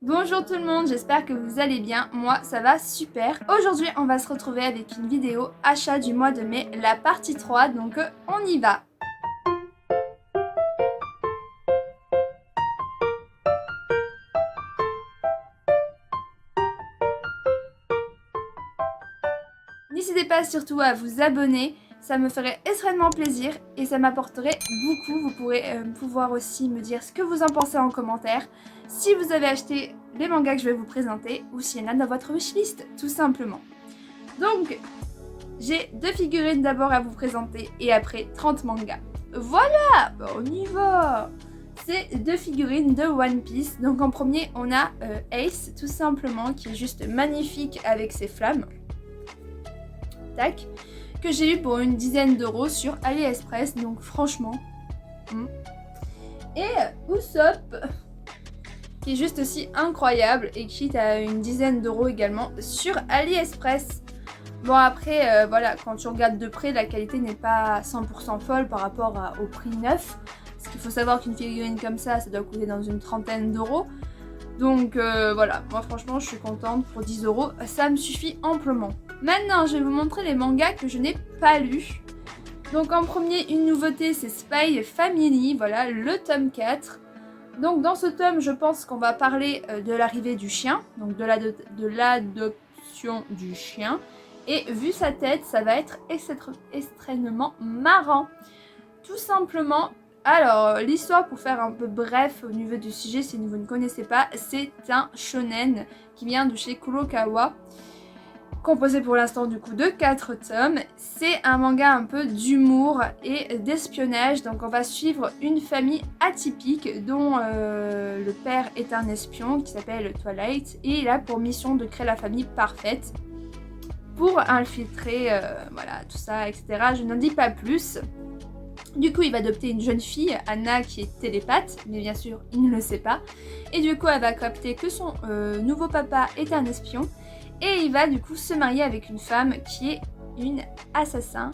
Bonjour tout le monde, j'espère que vous allez bien, moi ça va super. Aujourd'hui on va se retrouver avec une vidéo achat du mois de mai, la partie 3, donc on y va. N'hésitez pas surtout à vous abonner, ça me ferait extrêmement plaisir et ça m'apporterait beaucoup. Vous pourrez pouvoir aussi me dire ce que vous en pensez en commentaire, si vous avez acheté les mangas que je vais vous présenter ou s'il y en a dans votre wishlist, tout simplement. Donc, j'ai 2 figurines d'abord à vous présenter et après 30 mangas. Voilà, on y va. C'est 2 figurines de One Piece. Donc en premier, on a Ace, tout simplement, qui est juste magnifique avec ses flammes. Tac. Que j'ai eu pour une dizaine d'euros sur AliExpress, donc franchement. Et Usopp, qui est juste aussi incroyable et qui est à une dizaine d'euros également sur AliExpress. Bon après, voilà, quand tu regardes de près, la qualité n'est pas 100% folle par rapport au prix neuf. Parce qu'il faut savoir qu'une figurine comme ça doit coûter dans une trentaine d'euros. Donc voilà, moi franchement je suis contente pour 10 euros, ça me suffit amplement. Maintenant je vais vous montrer les mangas que je n'ai pas lus. Donc en premier, une nouveauté, c'est Spy Family, voilà, le tome 4. Donc dans ce tome, je pense qu'on va parler de l'arrivée du chien, donc de l'adoption du chien. Et vu sa tête, ça va être extrêmement marrant. Tout simplement. Alors, l'histoire, pour faire un peu bref au niveau du sujet, si vous ne connaissez pas, c'est un shonen qui vient de chez Kurokawa, composé pour l'instant du coup de 4 tomes. C'est un manga un peu d'humour et d'espionnage, donc on va suivre une famille atypique dont le père est un espion qui s'appelle Twilight et il a pour mission de créer la famille parfaite pour infiltrer, voilà, tout ça, etc. Je n'en dis pas plus. Du coup, il va adopter une jeune fille, Anna, qui est télépathe, mais bien sûr, il ne le sait pas. Et du coup, elle va capter que son nouveau papa est un espion. Et il va du coup se marier avec une femme qui est une assassin.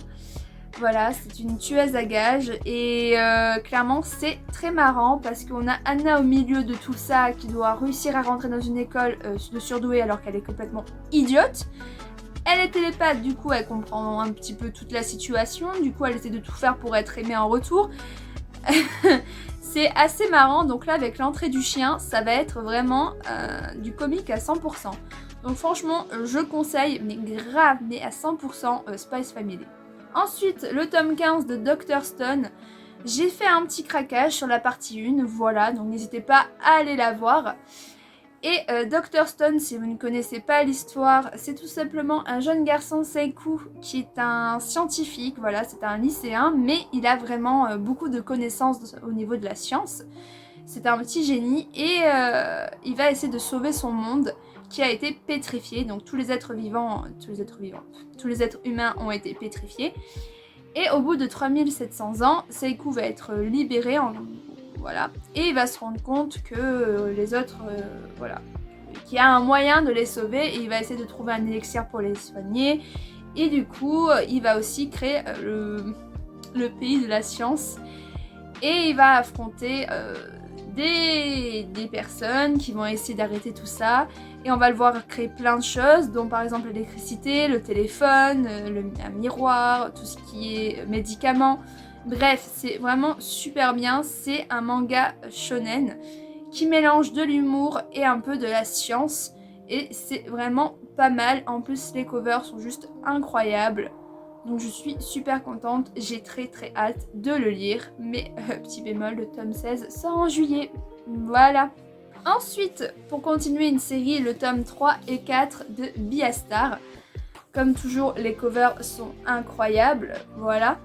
Voilà, c'est une tueuse à gages. Et clairement, c'est très marrant parce qu'on a Anna au milieu de tout ça qui doit réussir à rentrer dans une école de surdoués alors qu'elle est complètement idiote. Elle est télépathe, du coup elle comprend un petit peu toute la situation, du coup elle essaie de tout faire pour être aimée en retour. C'est assez marrant, donc là avec l'entrée du chien, ça va être vraiment du comique à 100%. Donc franchement, je conseille, mais grave, mais à 100% Spy Family. Ensuite, le tome 15 de Dr. Stone. J'ai fait un petit craquage sur la partie 1, voilà, donc n'hésitez pas à aller la voir. Et Dr. Stone, si vous ne connaissez pas l'histoire, c'est tout simplement un jeune garçon, Seiku, qui est un scientifique, voilà, c'est un lycéen, mais il a vraiment beaucoup de connaissances au niveau de la science. C'est un petit génie et il va essayer de sauver son monde qui a été pétrifié, donc tous les êtres humains ont été pétrifiés. Et au bout de 3700 ans, Seiku va être libéré voilà. Et il va se rendre compte que les autres, voilà, qu'il y a un moyen de les sauver et il va essayer de trouver un élixir pour les soigner. Et du coup, il va aussi créer le pays de la science. Et il va affronter des personnes qui vont essayer d'arrêter tout ça. Et on va le voir créer plein de choses, dont par exemple l'électricité, le téléphone, un miroir, tout ce qui est médicaments. Bref, c'est vraiment super bien, c'est un manga shonen qui mélange de l'humour et un peu de la science et c'est vraiment pas mal. En plus, les covers sont juste incroyables, donc je suis super contente, j'ai très hâte de le lire, mais petit bémol, le tome 16 sort en juillet, voilà. Ensuite, pour continuer une série, le tome 3 et 4 de Beastar. Comme toujours, les covers sont incroyables, voilà.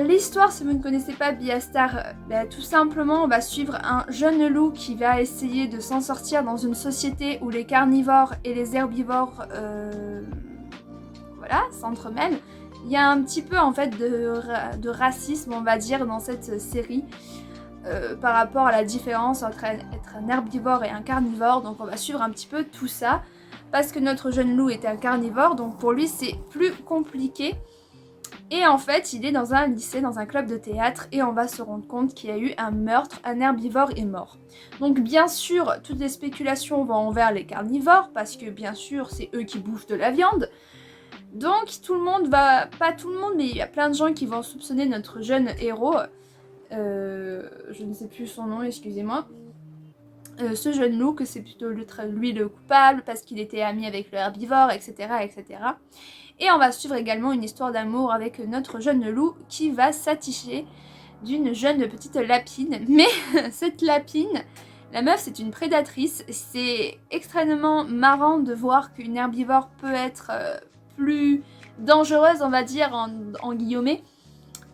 L'histoire, si vous ne connaissez pas Beastar, tout simplement on va suivre un jeune loup qui va essayer de s'en sortir dans une société où les carnivores et les herbivores voilà, s'entremêlent. Il y a un petit peu en fait de racisme, on va dire, dans cette série par rapport à la différence entre être un herbivore et un carnivore. Donc on va suivre un petit peu tout ça parce que notre jeune loup est un carnivore, donc pour lui c'est plus compliqué. Et en fait, il est dans un lycée, dans un club de théâtre, et on va se rendre compte qu'il y a eu un meurtre, un herbivore est mort. Donc bien sûr, toutes les spéculations vont envers les carnivores, parce que bien sûr, c'est eux qui bouffent de la viande. Donc tout le monde va, pas tout le monde, mais il y a plein de gens qui vont soupçonner notre jeune héros, je ne sais plus son nom, excusez-moi, ce jeune loup, que c'est plutôt lui le coupable, parce qu'il était ami avec le herbivore, etc., etc. Et on va suivre également une histoire d'amour avec notre jeune loup qui va s'atticher d'une jeune petite lapine. Mais cette lapine, la meuf c'est une prédatrice. C'est extrêmement marrant de voir qu'une herbivore peut être plus dangereuse, on va dire, en guillemets,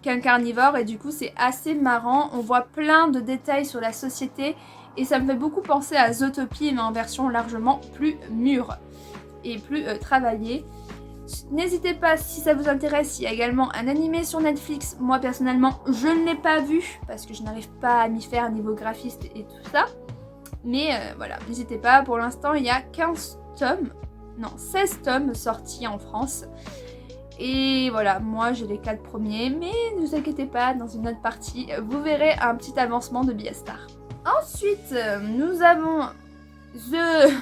qu'un carnivore. Et du coup c'est assez marrant. On voit plein de détails sur la société. Et ça me fait beaucoup penser à Zootopie, mais en version largement plus mûre et plus travaillée. N'hésitez pas, si ça vous intéresse, il y a également un animé sur Netflix. Moi personnellement, je ne l'ai pas vu parce que je n'arrive pas à m'y faire niveau graphiste et tout ça. Mais voilà, n'hésitez pas. Pour l'instant, il y a 16 tomes sortis en France. Et voilà, moi j'ai les 4 premiers, mais ne vous inquiétez pas, dans une autre partie, vous verrez un petit avancement de Beastar. Ensuite, nous avons The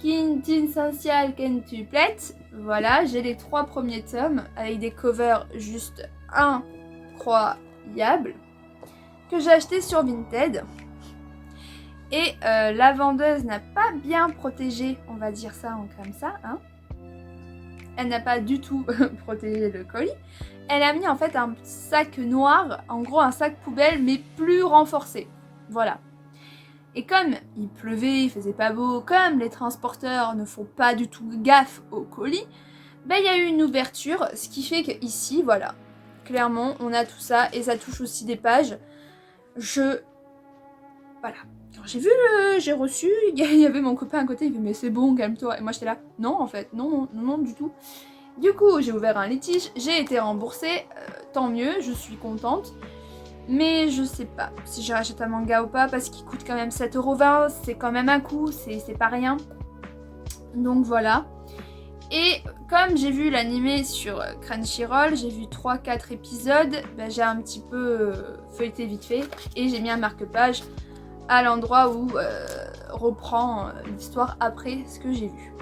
Quintessential Quintuplet. Voilà, j'ai les 3 premiers tomes avec des covers juste incroyables que j'ai acheté sur Vinted. Et la vendeuse n'a pas bien protégé, on va dire ça comme ça, hein. Elle n'a pas du tout protégé le colis. Elle a mis en fait un sac noir, en gros un sac poubelle, mais plus renforcé. Voilà. Et comme il pleuvait, il faisait pas beau, comme les transporteurs ne font pas du tout gaffe au colis, ben il y a eu une ouverture, ce qui fait que ici, voilà, clairement, on a tout ça, et ça touche aussi des pages. Voilà. Quand j'ai reçu, il y avait mon copain à côté, il fait mais c'est bon, calme-toi. Et moi j'étais là, non en fait, non du tout. Du coup, j'ai ouvert un litige, j'ai été remboursée, tant mieux, je suis contente. Mais je sais pas si je rachète un manga ou pas parce qu'il coûte quand même 7,20€, c'est quand même un coup, c'est pas rien. Donc voilà. Et comme j'ai vu l'animé sur Crunchyroll, j'ai vu 3-4 épisodes, ben j'ai un petit peu feuilleté vite fait et j'ai mis un marque-page à l'endroit où reprend l'histoire après ce que j'ai vu.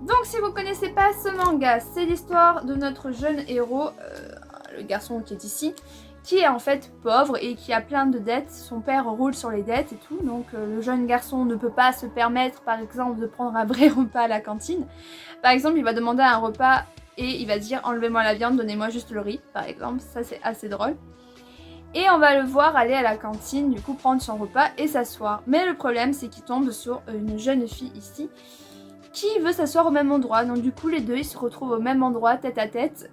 Donc si vous connaissez pas ce manga, c'est l'histoire de notre jeune héros, le garçon qui est ici, qui est en fait pauvre et qui a plein de dettes. Son père roule sur les dettes et tout, donc le jeune garçon ne peut pas se permettre par exemple de prendre un vrai repas à la cantine. Par exemple, il va demander un repas et il va dire enlevez-moi la viande, donnez-moi juste le riz, par exemple. Ça c'est assez drôle. Et on va le voir aller à la cantine, du coup prendre son repas et s'asseoir. Mais le problème c'est qu'il tombe sur une jeune fille ici qui veut s'asseoir au même endroit. Donc du coup les deux ils se retrouvent au même endroit tête à tête.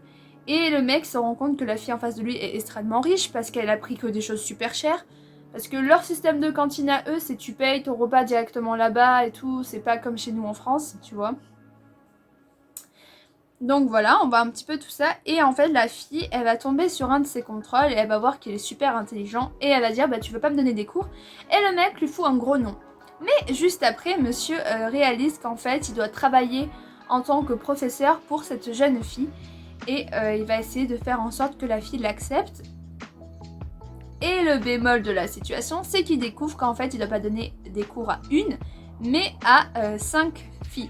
Et le mec se rend compte que la fille en face de lui est extrêmement riche parce qu'elle a pris que des choses super chères. Parce que leur système de cantine à eux, c'est tu payes ton repas directement là-bas et tout. C'est pas comme chez nous en France, tu vois. Donc voilà, on voit un petit peu tout ça. Et en fait, la fille, elle va tomber sur un de ses contrôles et elle va voir qu'il est super intelligent. Et elle va dire, bah tu veux pas me donner des cours? Et le mec lui fout un gros nom. Mais juste après, monsieur réalise qu'en fait, il doit travailler en tant que professeur pour cette jeune fille. Et il va essayer de faire en sorte que la fille l'accepte. Et le bémol de la situation, c'est qu'il découvre qu'en fait, il ne doit pas donner des cours à une, mais à 5 filles.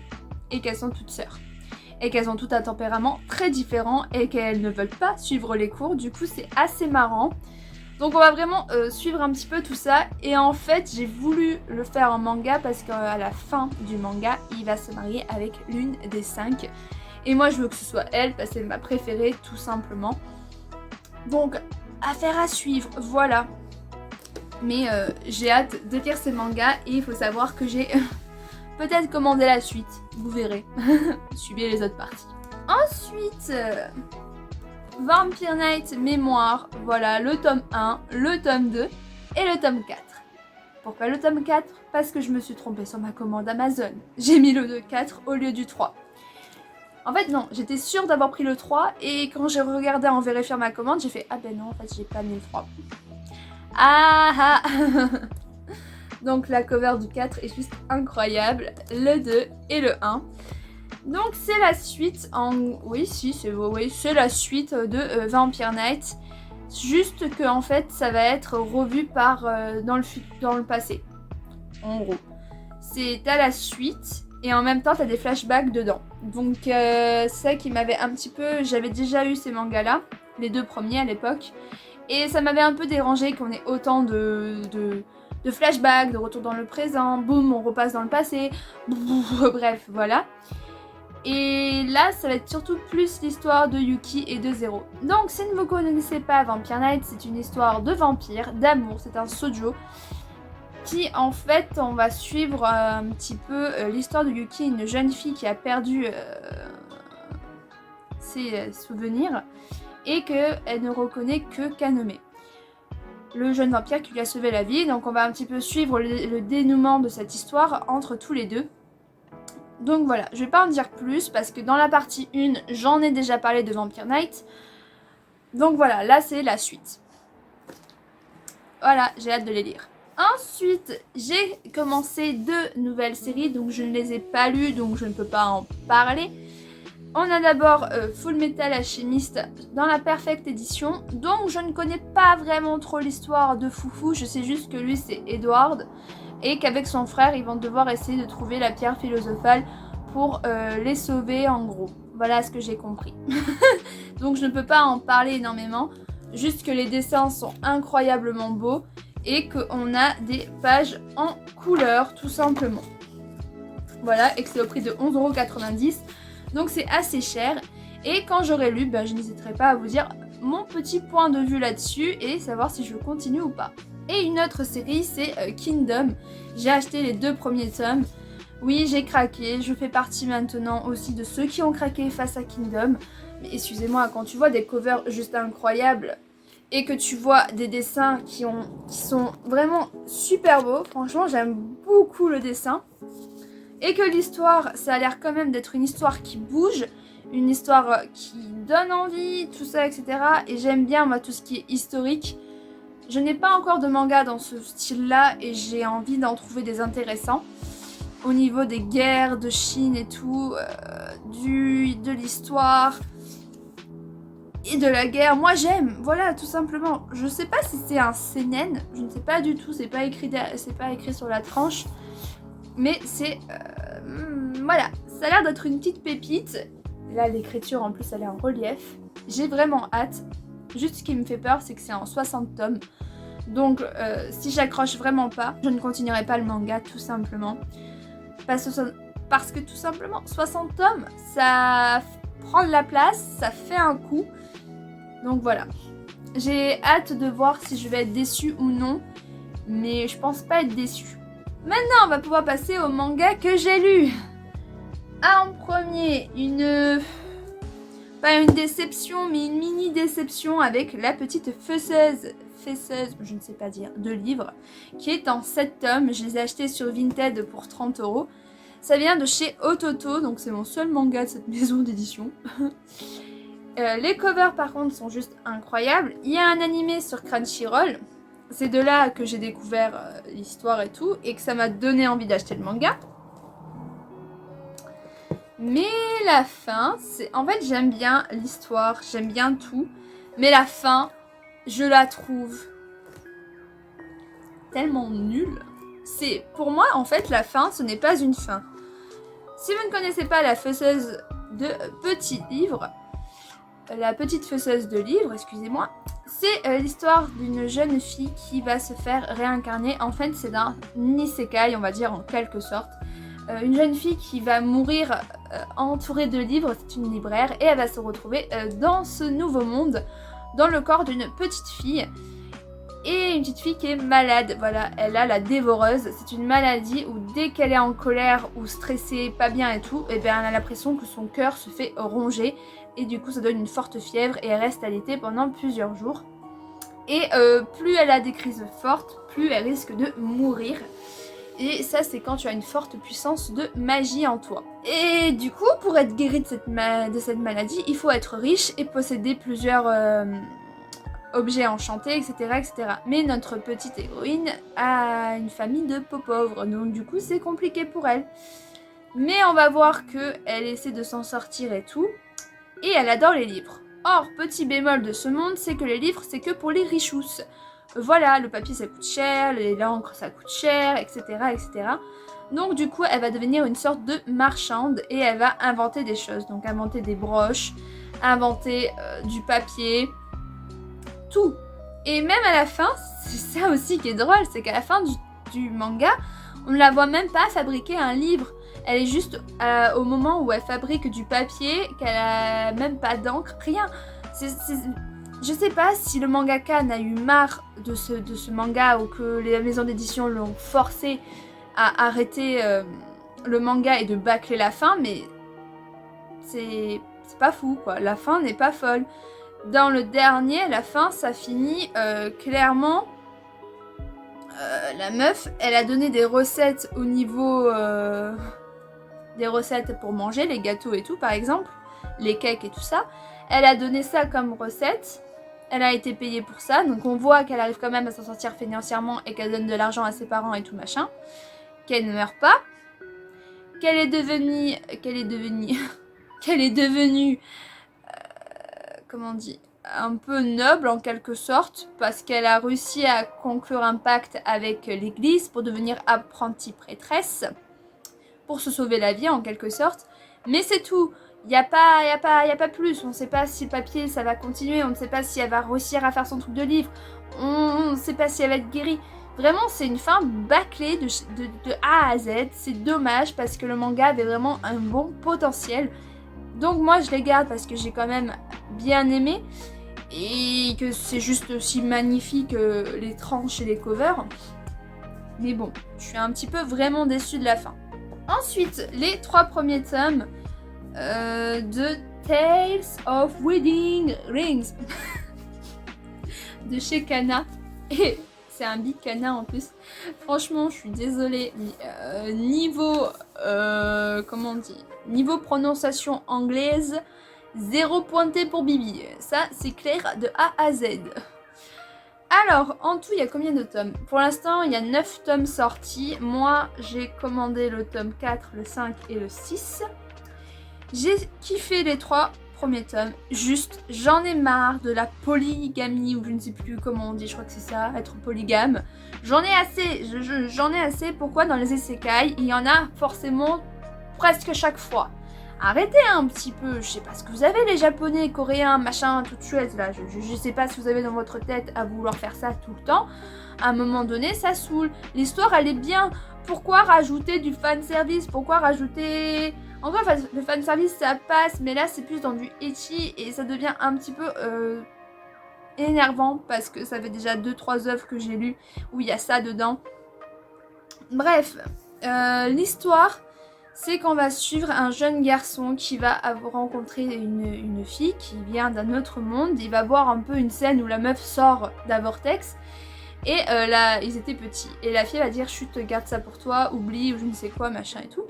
Et qu'elles sont toutes sœurs. Et qu'elles ont tout un tempérament très différent et qu'elles ne veulent pas suivre les cours. Du coup, c'est assez marrant. Donc on va vraiment suivre un petit peu tout ça. Et en fait, j'ai voulu le faire en manga parce qu'à la fin du manga, il va se marier avec l'une des 5. Et moi je veux que ce soit elle parce qu'elle est ma préférée tout simplement. Donc affaire à suivre, voilà. Mais j'ai hâte de lire ces mangas et il faut savoir que j'ai peut-être commandé la suite, vous verrez. Suivez les autres parties. Ensuite, Vampire Knight Mémoire, voilà le tome 1, le tome 2 et le tome 4. Pourquoi le tome 4? Parce que je me suis trompée sur ma commande Amazon. J'ai mis le 4 au lieu du 3. En fait non, j'étais sûre d'avoir pris le 3 et quand j'ai regardé en vérifiant ma commande, j'ai fait ah ben non en fait j'ai pas mis le 3. Ah ah. Donc la cover du 4 est juste incroyable, le 2 et le 1. Donc c'est la suite oui c'est la suite de Vampire Knight. Juste que en fait ça va être revu dans le passé. En gros. T'as la suite et en même temps t'as des flashbacks dedans. Donc c'est ça qui m'avait un petit peu... J'avais déjà eu ces mangas là, les 2 premiers à l'époque. Et ça m'avait un peu dérangé qu'on ait autant de flashbacks, de retour dans le présent, boum, on repasse dans le passé, bref, voilà. Et là, ça va être surtout plus l'histoire de Yuki et de Zero. Donc, si vous ne connaissez pas Vampire Knight, c'est une histoire de vampire, d'amour, c'est un shoujo. Qui, en fait, on va suivre un petit peu l'histoire de Yuki, une jeune fille qui a perdu ses souvenirs et qu'elle ne reconnaît que Kanome, le jeune vampire qui lui a sauvé la vie. Donc on va un petit peu suivre le dénouement de cette histoire entre tous les deux. Donc voilà, je vais pas en dire plus parce que dans la partie 1, j'en ai déjà parlé de Vampire Knight. Donc voilà, là c'est la suite. Voilà, j'ai hâte de les lire. Ensuite, j'ai commencé 2 nouvelles séries, donc je ne les ai pas lues, donc je ne peux pas en parler. On a d'abord Full Metal Alchemist dans la Perfect Edition, donc je ne connais pas vraiment trop l'histoire de Foufou, je sais juste que lui c'est Edward, et qu'avec son frère ils vont devoir essayer de trouver la pierre philosophale pour les sauver en gros. Voilà ce que j'ai compris. Donc je ne peux pas en parler énormément, juste que les dessins sont incroyablement beaux et qu'on a des pages en couleur tout simplement. Voilà, et que c'est au prix de 11,90 €. Donc c'est assez cher. Et quand j'aurai lu, je n'hésiterai pas à vous dire mon petit point de vue là-dessus et savoir si je continue ou pas. Et une autre série, c'est Kingdom. J'ai acheté les 2 premiers tomes. Oui, j'ai craqué. Je fais partie maintenant aussi de ceux qui ont craqué face à Kingdom. Mais excusez-moi, quand tu vois des covers juste incroyables et que tu vois des dessins qui sont vraiment super beaux, franchement, j'aime beaucoup le dessin. Et que l'histoire, ça a l'air quand même d'être une histoire qui bouge, une histoire qui donne envie, tout ça, etc. Et j'aime bien, moi, tout ce qui est historique. Je n'ai pas encore de manga dans ce style-là et j'ai envie d'en trouver des intéressants. Au niveau des guerres de Chine et tout, de l'histoire et de la guerre. Moi, j'aime, voilà, tout simplement. Je sais pas si c'est un seinen, je ne sais pas du tout, c'est pas écrit sur la tranche. Mais c'est... voilà, ça a l'air d'être une petite pépite. Là, l'écriture, en plus, elle est en relief. J'ai vraiment hâte. Juste ce qui me fait peur, c'est que c'est en 60 tomes. Donc, si j'accroche vraiment pas, je ne continuerai pas le manga, tout simplement. Parce que, tout simplement, 60 tomes, ça prend de la place, ça fait un coup. Donc, voilà. J'ai hâte de voir si je vais être déçue ou non. Mais je pense pas être déçue. Maintenant, on va pouvoir passer au manga que j'ai lu. En premier, pas une déception, mais une mini déception avec La Petite Fesseuse, je ne sais pas dire, de livres, qui est en 7 tomes. Je les ai achetés sur Vinted pour 30 €. Ça vient de chez Ototo, donc c'est mon seul manga de cette maison d'édition. Les covers par contre sont juste incroyables. Il y a un animé sur Crunchyroll. C'est de là que j'ai découvert l'histoire et tout, et que ça m'a donné envie d'acheter le manga. Mais la fin, en fait j'aime bien l'histoire, j'aime bien tout, mais la fin, je la trouve tellement nulle. Pour moi, en fait, la fin, ce n'est pas une fin. Si vous ne connaissez pas La Fesseuse de Petit Livre, La Petite Fesseuse de Livre, excusez-moi, c'est l'histoire d'une jeune fille qui va se faire réincarner. En fait, c'est d'un isekai, on va dire en quelque sorte. Une jeune fille qui va mourir entourée de livres, c'est une libraire, et elle va se retrouver dans ce nouveau monde, dans le corps d'une petite fille. Et une petite fille qui est malade, voilà, elle a la dévoreuse. C'est une maladie où dès qu'elle est en colère ou stressée, pas bien et tout, et bien elle a l'impression que son cœur se fait ronger. Et du coup ça donne une forte fièvre et elle reste alitée pendant plusieurs jours. Et plus elle a des crises fortes, plus elle risque de mourir. Et ça c'est quand tu as une forte puissance de magie en toi. Et du coup pour être guérie de cette maladie, il faut être riche et posséder plusieurs objets enchantés, etc., etc. Mais notre petite héroïne a une famille de pauvres, donc du coup c'est compliqué pour elle. Mais on va voir qu'elle essaie de s'en sortir et tout. Et elle adore les livres. Or, petit bémol de ce monde, c'est que les livres, c'est que pour les richousses. Voilà, le papier ça coûte cher, l'encre ça coûte cher, etc., etc. Donc du coup, elle va devenir une sorte de marchande et elle va inventer des choses. Donc inventer des broches, inventer du papier, tout. Et même à la fin, c'est ça aussi qui est drôle, c'est qu'à la fin du manga, on ne la voit même pas fabriquer un livre. Elle est juste au moment où elle fabrique du papier, qu'elle a même pas d'encre, rien. Je sais pas si le mangaka n'a eu marre de ce manga ou que les maisons d'édition l'ont forcé à arrêter le manga et de bâcler la fin, mais c'est pas fou quoi. La fin n'est pas folle. Dans le dernier, la fin, ça finit clairement. La meuf, elle a donné des recettes au niveau des recettes pour manger, les gâteaux et tout par exemple, les cakes et tout ça. Elle a donné ça comme recette. Elle a été payée pour ça, donc on voit qu'elle arrive quand même à s'en sortir financièrement et qu'elle donne de l'argent à ses parents et tout machin. Qu'elle ne meurt pas. Qu'elle est devenue comment on dit, un peu noble en quelque sorte, parce qu'elle a réussi à conclure un pacte avec l'église pour devenir apprentie prêtresse, pour se sauver la vie en quelque sorte. Mais c'est tout. Il n'y a pas plus. On ne sait pas si le papier ça va continuer, on ne sait pas si elle va réussir à faire son truc de livre, on ne sait pas si elle va être guérie. Vraiment, c'est une fin bâclée de A à Z. C'est dommage parce que le manga avait vraiment un bon potentiel. Donc moi, je les garde parce que j'ai quand même bien aimé. Et que c'est juste aussi magnifique les tranches et les covers. Mais bon, je suis un petit peu vraiment déçue de la fin. Ensuite, les 3 premiers tomes de Tales of Wedding Rings de chez Kana. Et c'est un big Kana en plus. Franchement, je suis désolée. Mais, niveau comment on dit, niveau prononciation anglaise, 0 pointé pour Bibi. Ça, c'est clair de A à Z. Alors, en tout, il y a combien de tomes? Pour l'instant, il y a 9 tomes sortis. Moi, j'ai commandé le tome 4, le 5 et le 6. J'ai kiffé les 3 premiers tomes. Juste, j'en ai marre de la polygamie, ou je ne sais plus comment on dit, je crois que c'est ça, être polygame. J'en ai assez. J'en ai assez. Pourquoi dans les isekai, il y en a forcément presque chaque fois? Arrêtez un petit peu, je sais pas ce que vous avez les japonais, coréens, machin, tout chouette là, je sais pas si vous avez dans votre tête à vouloir faire ça tout le temps. À un moment donné, ça saoule. L'histoire elle est bien. Pourquoi rajouter du fanservice? Pourquoi rajouter... Encore le fanservice ça passe, mais là c'est plus dans du ecchi et ça devient un petit peu énervant parce que ça fait déjà 2-3 œuvres que j'ai lues où il y a ça dedans. Bref, l'histoire... c'est qu'on va suivre un jeune garçon qui va rencontrer une fille qui vient d'un autre monde. Il va voir un peu une scène où la meuf sort d'Avortex. Et là, ils étaient petits. Et la fille va dire, chut, garde ça pour toi, oublie, ou je ne sais quoi, machin et tout.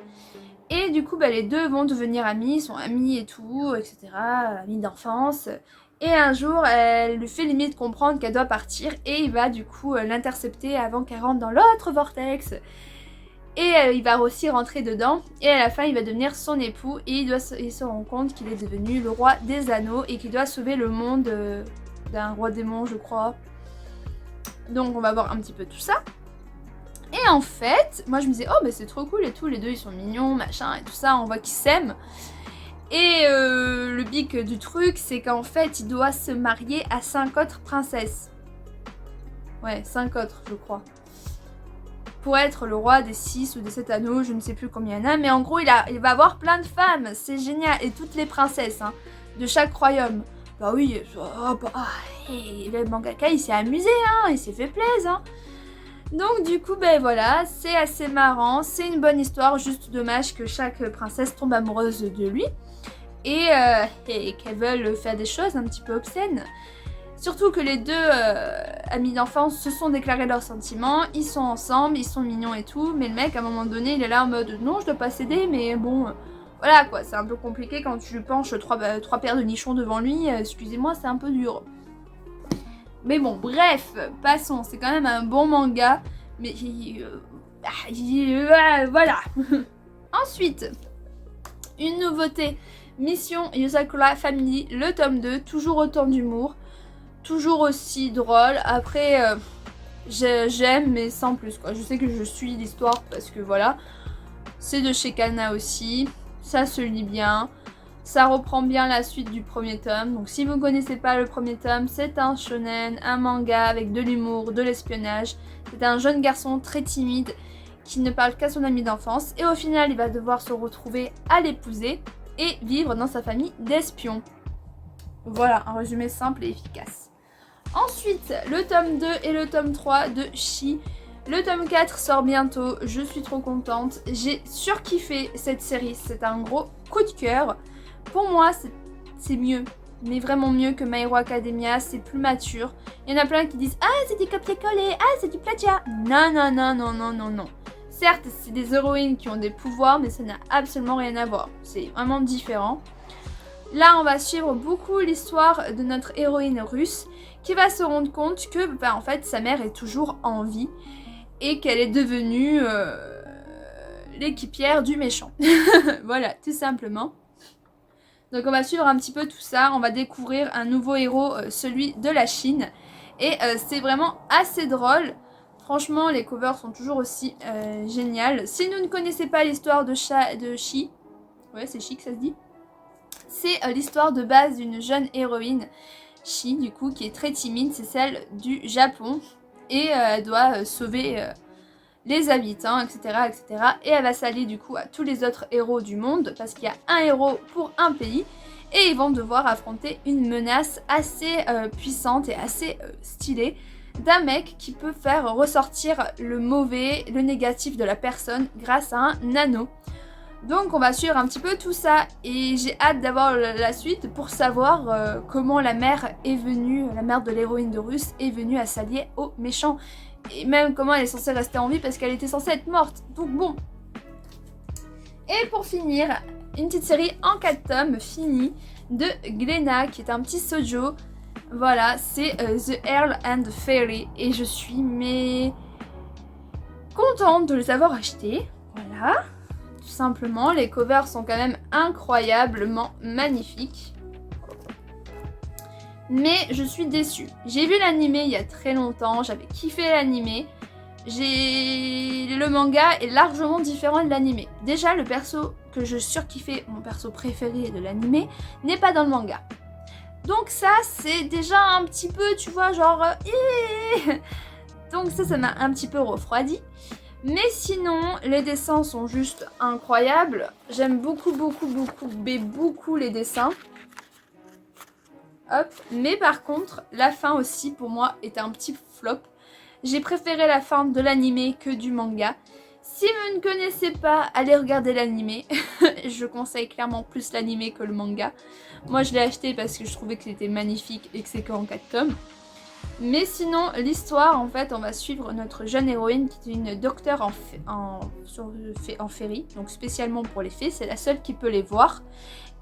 Et du coup, les deux vont devenir amis, ils sont amis et tout, etc. Amis d'enfance. Et un jour, elle lui fait limite comprendre qu'elle doit partir. Et il va du coup l'intercepter avant qu'elle rentre dans l'autre vortex. Et il va aussi rentrer dedans. Et à la fin, il va devenir son époux. Et il se rend compte qu'il est devenu le roi des anneaux. Et qu'il doit sauver le monde d'un roi démon, je crois. Donc on va voir un petit peu tout ça. Et en fait, moi je me disais, oh mais c'est trop cool et tout. Les deux ils sont mignons, machin et tout ça. On voit qu'ils s'aiment. Et le bic du truc, c'est qu'en fait, il doit se marier à 5 autres princesses. Ouais, 5 autres, je crois. Pour être le roi des 6 ou des 7 anneaux, je ne sais plus combien il y en a, mais en gros il va avoir plein de femmes, c'est génial, et toutes les princesses hein, de chaque royaume. Bah oui, le mangaka il s'est amusé, hein, il s'est fait plaisir. Hein. Donc du coup, ben voilà, c'est assez marrant, c'est une bonne histoire, juste dommage que chaque princesse tombe amoureuse de lui, et qu'elles veulent faire des choses un petit peu obscènes. Surtout que les deux amis d'enfance se sont déclarés leurs sentiments, ils sont ensemble, ils sont mignons et tout, mais le mec à un moment donné il est là en mode non je dois pas céder mais bon voilà quoi, c'est un peu compliqué quand tu lui penches 3 paires de nichons devant lui, excusez-moi c'est un peu dur. Mais bon bref, passons, c'est quand même un bon manga, mais voilà. Ensuite, une nouveauté, Mission Yosakura Family, le tome 2, toujours autant d'humour, toujours aussi drôle. Après, j'aime mais sans plus quoi. Je sais que je suis l'histoire parce que voilà, c'est de chez Kana aussi, ça se lit bien. Ça reprend bien la suite du premier tome. Donc si vous ne connaissez pas le premier tome, c'est un shonen, un manga avec de l'humour, de l'espionnage. C'est un jeune garçon très timide qui ne parle qu'à son ami d'enfance. Et au final, il va devoir se retrouver à l'épouser et vivre dans sa famille d'espions. Voilà, un résumé simple et efficace. Ensuite, le tome 2 et le tome 3 de Shi. Le tome 4 sort bientôt, je suis trop contente. J'ai surkiffé cette série, c'est un gros coup de cœur. Pour moi, c'est mieux, mais vraiment mieux que My Hero Academia, c'est plus mature. Il y en a plein qui disent « Ah, c'est du copier-coller, ah, c'est du plagiat !» Non, non, non, non, non, non, non. Certes, c'est des héroïnes qui ont des pouvoirs, mais ça n'a absolument rien à voir. C'est vraiment différent. Là, on va suivre beaucoup l'histoire de notre héroïne russe qui va se rendre compte que, en fait, sa mère est toujours en vie et qu'elle est devenue l'équipière du méchant. Voilà, tout simplement. Donc on va suivre un petit peu tout ça, on va découvrir un nouveau héros, celui de la Chine. Et c'est vraiment assez drôle. Franchement, les covers sont toujours aussi géniales. Si vous ne connaissez pas l'histoire de Shi, ouais c'est Shi que ça se dit, c'est l'histoire de base d'une jeune héroïne, Shi du coup, qui est très timide, c'est celle du Japon. Et elle doit sauver les habitants, etc., etc. Et elle va s'allier du coup à tous les autres héros du monde, parce qu'il y a un héros pour un pays, et ils vont devoir affronter une menace assez puissante et assez stylée, d'un mec qui peut faire ressortir le mauvais, le négatif de la personne grâce à un anneau. Donc on va suivre un petit peu tout ça, et j'ai hâte d'avoir la suite pour savoir comment la mère est venue, la mère de l'héroïne de Russe est venue à s'allier aux méchants. Et même comment elle est censée rester en vie parce qu'elle était censée être morte. Donc bon. Et pour finir, une petite série en 4 tomes finie de Glénat qui est un petit shoujo. Voilà, c'est The Earl and the Fairy. Et je suis contente de les avoir achetés. Voilà. Tout simplement, les covers sont quand même incroyablement magnifiques. Mais je suis déçue. J'ai vu l'animé il y a très longtemps, j'avais kiffé l'animé. Le manga est largement différent de l'animé. Déjà, le perso que je surkiffais, mon perso préféré de l'animé, n'est pas dans le manga. Donc ça, c'est déjà un petit peu, tu vois, genre... Donc ça m'a un petit peu refroidi. Mais sinon, les dessins sont juste incroyables. J'aime beaucoup les dessins. Hop. Mais par contre, la fin aussi pour moi est un petit flop. J'ai préféré la fin de l'animé que du manga. Si vous ne connaissez pas, allez regarder l'animé. Je conseille clairement plus l'animé que le manga. Moi je l'ai acheté parce que je trouvais que c'était magnifique et que c'est qu'en 4 tomes. Mais sinon, l'histoire, en fait, on va suivre notre jeune héroïne qui est une docteure en féerie, donc spécialement pour les fées, c'est la seule qui peut les voir.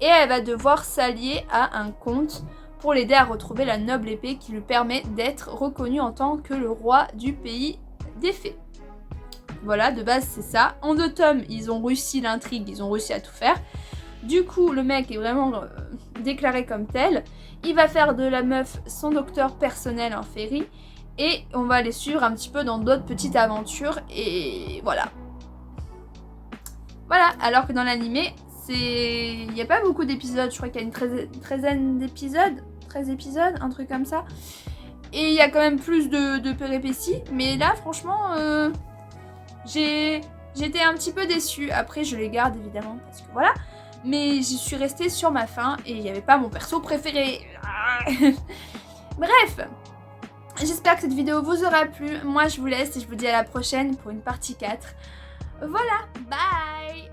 Et elle va devoir s'allier à un conte pour l'aider à retrouver la noble épée qui lui permet d'être reconnu en tant que le roi du pays des fées. Voilà, de base c'est ça. En 2 tomes, ils ont réussi l'intrigue, ils ont réussi à tout faire. Du coup, le mec est vraiment déclaré comme tel. Il va faire de la meuf son docteur personnel en féerie. Et on va les suivre un petit peu dans d'autres petites aventures. Et voilà. Voilà, alors que dans l'animé, il n'y a pas beaucoup d'épisodes. Je crois qu'il y a une treizaine d'épisodes. 13 épisodes, un truc comme ça. Et il y a quand même plus de péripéties. Mais là, franchement, j'étais un petit peu déçue. Après, je les garde évidemment parce que voilà. Mais je suis restée sur ma faim et il n'y avait pas mon perso préféré. Bref, j'espère que cette vidéo vous aura plu. Moi, je vous laisse et je vous dis à la prochaine pour une partie 4. Voilà, bye!